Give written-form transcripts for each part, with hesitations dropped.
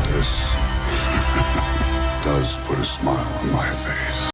This does put a smile on my face.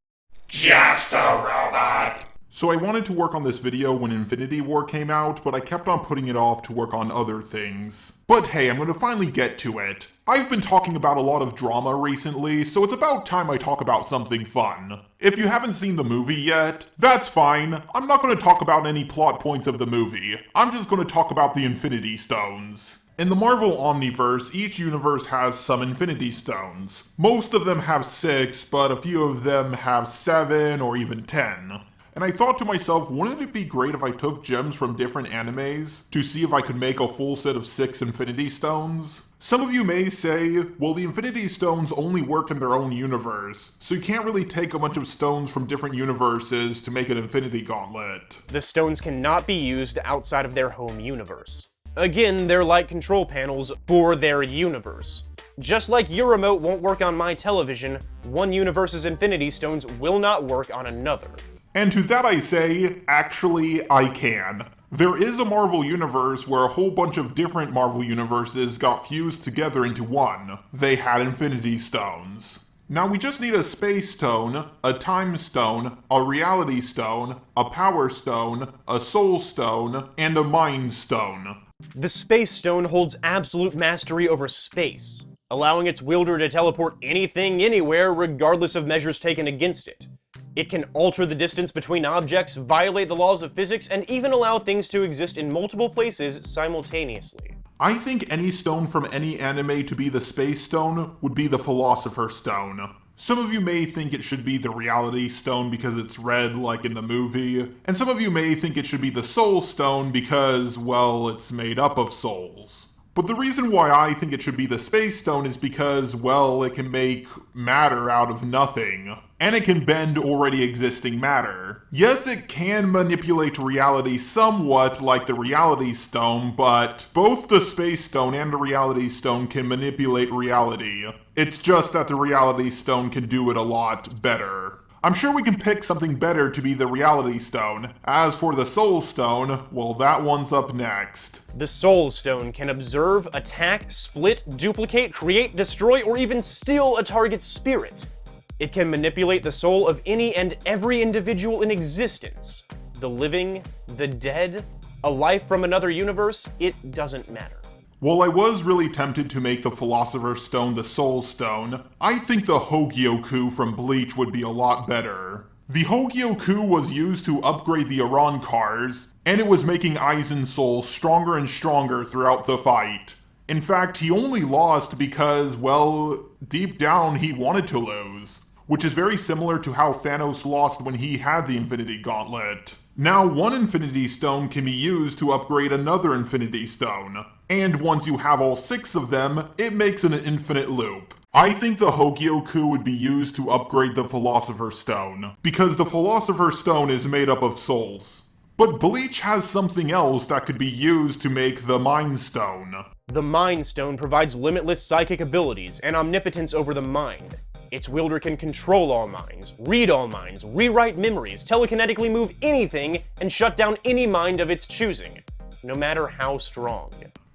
Just a robot. So I wanted to work on this video when Infinity War came out, but I kept on putting it off to work on other things. But hey, I'm gonna finally get to it. I've been talking about a lot of drama recently, so it's about time I talk about something fun. If you haven't seen the movie yet, that's fine. I'm not gonna talk about any plot points of the movie. I'm just gonna talk about the Infinity Stones. In the Marvel Omniverse, each universe has some Infinity Stones. Most of them have 6, but a few of them have 7 or even 10. And I thought to myself, wouldn't it be great if I took gems from different animes to see if I could make a full set of 6 Infinity Stones? Some of you may say, well, the Infinity Stones only work in their own universe, so you can't really take a bunch of stones from different universes to make an Infinity Gauntlet. The stones cannot be used outside of their home universe. Again, they're like control panels for their universe. Just like your remote won't work on my television, one universe's Infinity Stones will not work on another. And to that I say, actually, I can. There is a Marvel universe where a whole bunch of different Marvel universes got fused together into one. They had Infinity Stones. Now we just need a Space Stone, a Time Stone, a Reality Stone, a Power Stone, a Soul Stone, and a Mind Stone. The Space Stone holds absolute mastery over space, allowing its wielder to teleport anything anywhere regardless of measures taken against it. It can alter the distance between objects, violate the laws of physics, and even allow things to exist in multiple places simultaneously. I think any stone from any anime to be the Space Stone would be the Philosopher's Stone. Some of you may think it should be the Reality Stone because it's red like in the movie, and some of you may think it should be the Soul Stone because, well, it's made up of souls. But the reason why I think it should be the Space Stone is because, well, it can make matter out of nothing. And it can bend already existing matter. Yes, it can manipulate reality somewhat like the Reality Stone, but both the Space Stone and the Reality Stone can manipulate reality. It's just that the Reality Stone can do it a lot better. I'm sure we can pick something better to be the Reality Stone. As for the Soul Stone, well, that one's up next. The Soul Stone can observe, attack, split, duplicate, create, destroy, or even steal a target's spirit. It can manipulate the soul of any and every individual in existence. The living, the dead, a life from another universe, it doesn't matter. While I was really tempted to make the Philosopher's Stone the Soul Stone, I think the Hogyoku from Bleach would be a lot better. The Hogyoku was used to upgrade the Iran cars, and it was making Aizen's soul stronger and stronger throughout the fight. In fact, he only lost because, well, deep down he wanted to lose, which is very similar to how Thanos lost when he had the Infinity Gauntlet. Now, one Infinity Stone can be used to upgrade another Infinity Stone, and once you have all 6 of them, it makes an infinite loop. I think the Hogyoku would be used to upgrade the Philosopher's Stone, because the Philosopher's Stone is made up of souls. But Bleach has something else that could be used to make the Mind Stone. The Mind Stone provides limitless psychic abilities and omnipotence over the mind. Its wielder can control all minds, read all minds, rewrite memories, telekinetically move anything, and shut down any mind of its choosing, no matter how strong.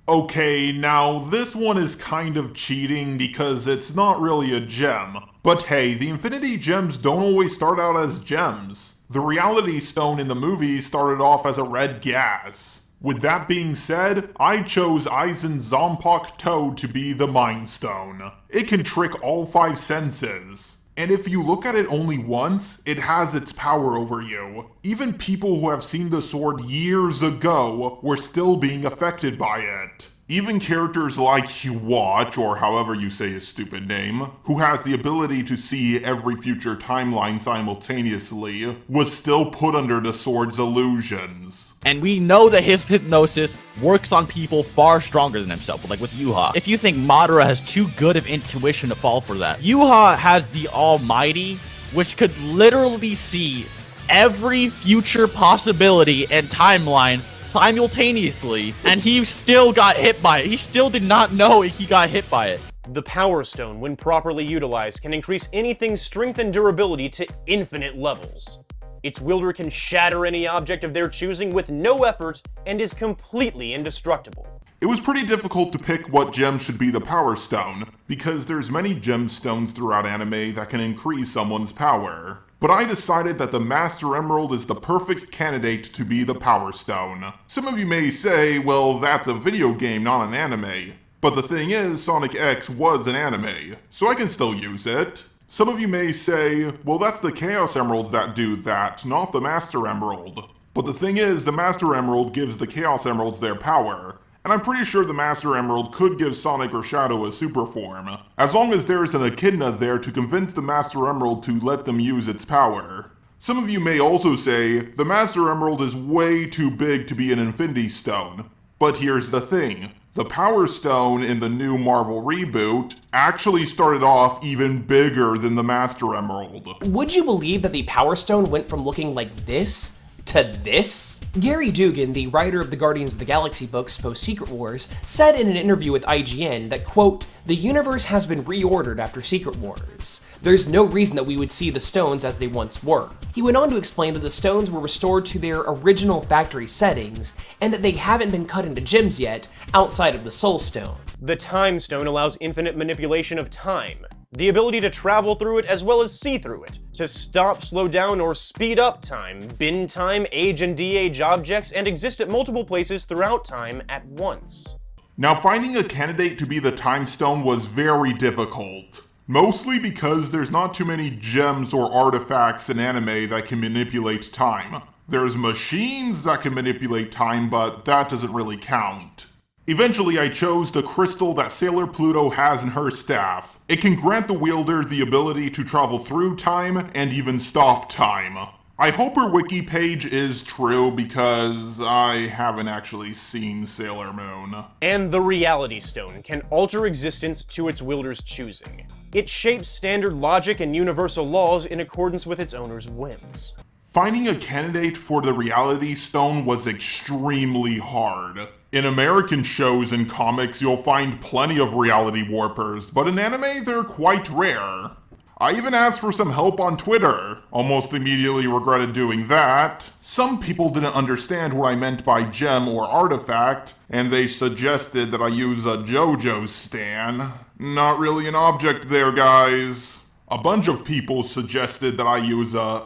Okay, now this one is kind of cheating because it's not really a gem. But hey, the Infinity Gems don't always start out as gems. The Reality Stone in the movie started off as a red gas. With that being said, I chose Aizen's Zompok Toad to be the Mind Stone. It can trick all 5 senses. And if you look at it only once, it has its power over you. Even people who have seen the sword years ago were still being affected by it. Even characters like Huwatch, or however you say his stupid name, who has the ability to see every future timeline simultaneously, was still put under the sword's illusions. And we know that his hypnosis works on people far stronger than himself, like with Yuha. If you think Madara has too good of intuition to fall for that, Yuha has the Almighty, which could literally see every future possibility and timeline simultaneously, and he still got hit by it. He still did not know he got hit by it. The Power Stone, when properly utilized, can increase anything's strength and durability to infinite levels. Its wielder can shatter any object of their choosing with no effort and is completely indestructible. It was pretty difficult to pick what gem should be the Power Stone, because there's many gemstones throughout anime that can increase someone's power. But I decided that the Master Emerald is the perfect candidate to be the Power Stone. Some of you may say, well, that's a video game, not an anime. But the thing is, Sonic X was an anime, so I can still use it. Some of you may say, well, that's the Chaos Emeralds that do that, not the Master Emerald. But the thing is, the Master Emerald gives the Chaos Emeralds their power. And I'm pretty sure the Master Emerald could give Sonic or Shadow a super form, as long as there's an echidna there to convince the Master Emerald to let them use its power. Some of you may also say, the Master Emerald is way too big to be an Infinity Stone. But here's the thing, the Power Stone in the new Marvel reboot actually started off even bigger than the Master Emerald. Would you believe that the Power Stone went from looking like this to this? Gary Dugan, the writer of the Guardians of the Galaxy books post-Secret Wars, said in an interview with IGN that, quote, "The universe has been reordered after Secret Wars. There's no reason that we would see the stones as they once were." He went on to explain that the stones were restored to their original factory settings, and that they haven't been cut into gems yet, outside of the Soul Stone. The Time Stone allows infinite manipulation of time, the ability to travel through it as well as see through it, to stop, slow down, or speed up time, bend time, age and de-age objects, and exist at multiple places throughout time at once. Now, finding a candidate to be the Time Stone was very difficult. Mostly because there's not too many gems or artifacts in anime that can manipulate time. There's machines that can manipulate time, but that doesn't really count. Eventually, I chose the crystal that Sailor Pluto has in her staff. It can grant the wielder the ability to travel through time and even stop time. I hope her wiki page is true because I haven't actually seen Sailor Moon. And the Reality Stone can alter existence to its wielder's choosing. It shapes standard logic and universal laws in accordance with its owner's whims. Finding a candidate for the Reality Stone was extremely hard. In American shows and comics, you'll find plenty of reality warpers, but in anime, they're quite rare. I even asked for some help on Twitter. Almost immediately regretted doing that. Some people didn't understand what I meant by gem or artifact, and they suggested that I use a JoJo stan. Not really an object there, guys. A bunch of people suggested that I use a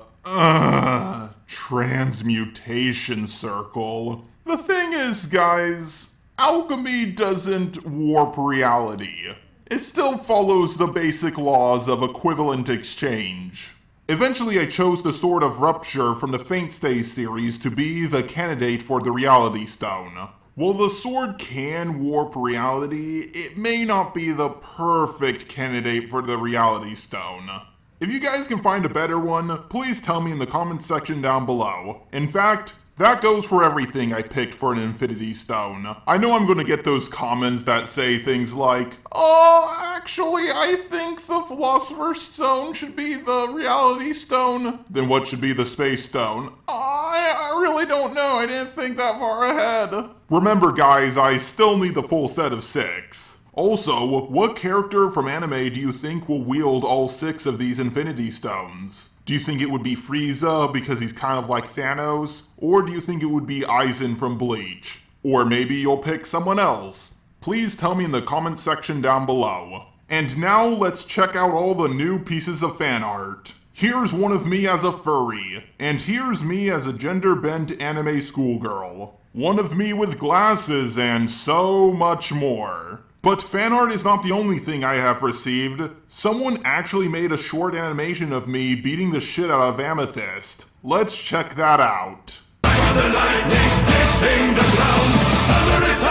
transmutation circle. The thing is, guys, alchemy doesn't warp reality. It still follows the basic laws of equivalent exchange. Eventually, I chose the Sword of Rupture from the Faint Stay series to be the candidate for the Reality Stone. While the sword can warp reality, it may not be the perfect candidate for the Reality Stone. If you guys can find a better one, please tell me in the comments section down below. In fact, that goes for everything I picked for an Infinity Stone. I know I'm gonna get those comments that say things like, "Oh, actually, I think the Philosopher's Stone should be the Reality Stone." Then what should be the Space Stone? I really don't know, I didn't think that far ahead. Remember guys, I still need the full set of 6. Also, what character from anime do you think will wield all 6 of these Infinity Stones? Do you think it would be Frieza because he's kind of like Thanos? Or do you think it would be Aizen from Bleach? Or maybe you'll pick someone else? Please tell me in the comments section down below. And now let's check out all the new pieces of fan art. Here's one of me as a furry, and here's me as a gender-bent anime schoolgirl. One of me with glasses and so much more. But fan art is not the only thing I have received. Someone actually made a short animation of me beating the shit out of Amethyst. Let's check that out. The lightning's hitting the ground.